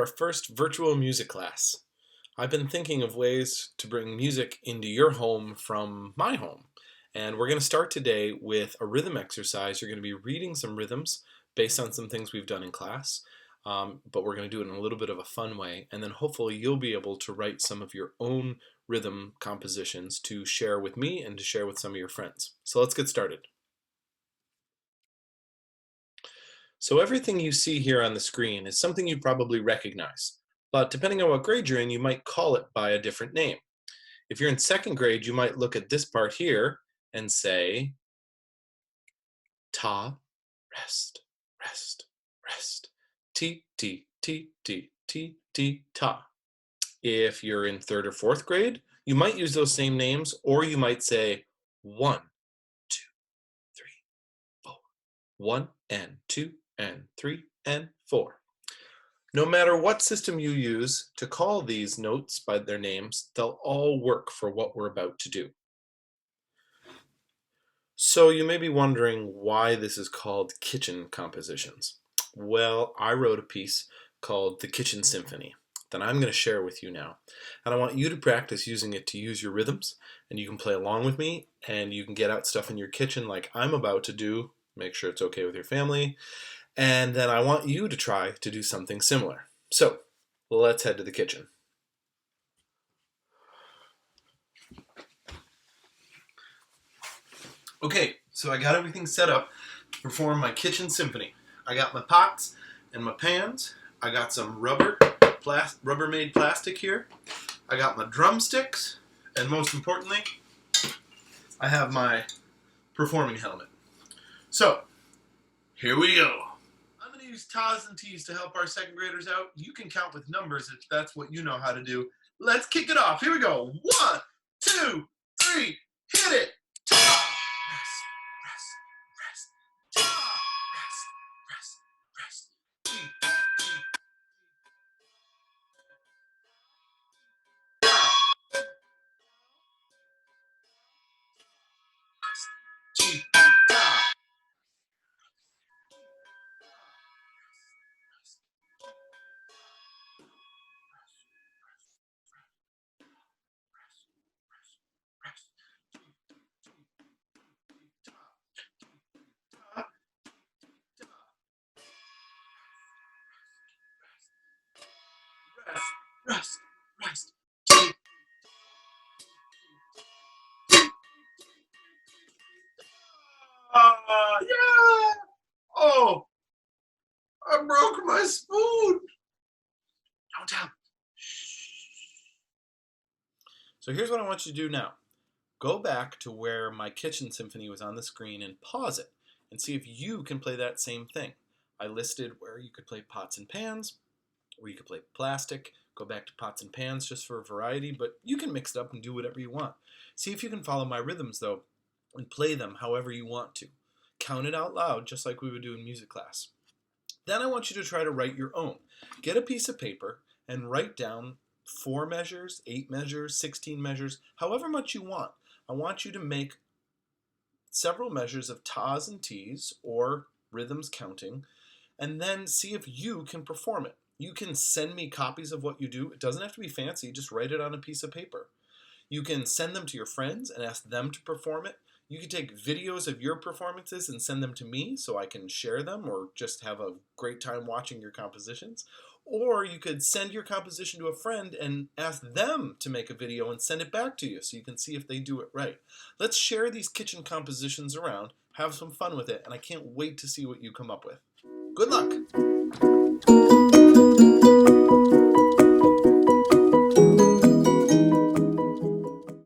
our first virtual music class. I've been thinking of ways to bring music into your home from my home. And we're going to start today with a rhythm exercise. You're going to be reading some rhythms based on some things we've done in class, but we're going to do it in a little bit of a fun way. And then hopefully you'll be able to write some of your own rhythm compositions to share with me and to share with some of your friends. So let's get started. So everything you see here on the screen is something you probably recognize, but depending on what grade you're in, you might call it by a different name. If you're in second grade, you might look at this part here and say, ta, rest, rest, rest, ti, ti, ti, ti, ti, ti, ta. If you're in third or fourth grade, you might use those same names, or you might say 1, 2, 3, 4, 1 and 2 and 3 and 4. No matter what system you use to call these notes by their names, they'll all work for what we're about to do. So you may be wondering why this is called kitchen compositions. Well, I wrote a piece called The Kitchen Symphony that I'm going to share with you now. And I want you to practice using it to use your rhythms, and you can play along with me, and you can get out stuff in your kitchen like I'm about to do. Make sure it's okay with your family. And then I want you to try to do something similar. So let's head to the kitchen. Okay, so I got everything set up to perform my kitchen symphony. I got my pots and my pans. I got some Rubbermaid plastic here. I got my drumsticks, and most importantly, I have my performing helmet. So, here we go. I'm going to use tas and ts to help our second graders out. You can count with numbers if that's what you know how to do. Let's kick it off. Here we go. 1, 2, 3, hit it. Ta, rest, rest, rest. Ta, rest, rest, rest. T, T, ta, rest, T, ta. Rest, rest. Yeah! Oh, I broke my spoon. Don't tell. So here's what I want you to do now. Go back to where my kitchen symphony was on the screen and pause it and see if you can play that same thing. I listed where you could play pots and pans, where you could play plastic. Go back to pots and pans just for a variety, but you can mix it up and do whatever you want. See if you can follow my rhythms though and play them however you want to. Count it out loud just like we would do in music class. Then I want you to try to write your own. Get a piece of paper and write down 4 measures, 8 measures, 16 measures, however much you want. I want you to make several measures of tas and ts, or rhythms counting, and then see if you can perform it. You can send me copies of what you do. It doesn't have to be fancy, just write it on a piece of paper. You can send them to your friends and ask them to perform it. You can take videos of your performances and send them to me so I can share them or just have a great time watching your compositions. Or you could send your composition to a friend and ask them to make a video and send it back to you so you can see if they do it right. Let's share these kitchen compositions around, have some fun with it, and I can't wait to see what you come up with. Good luck!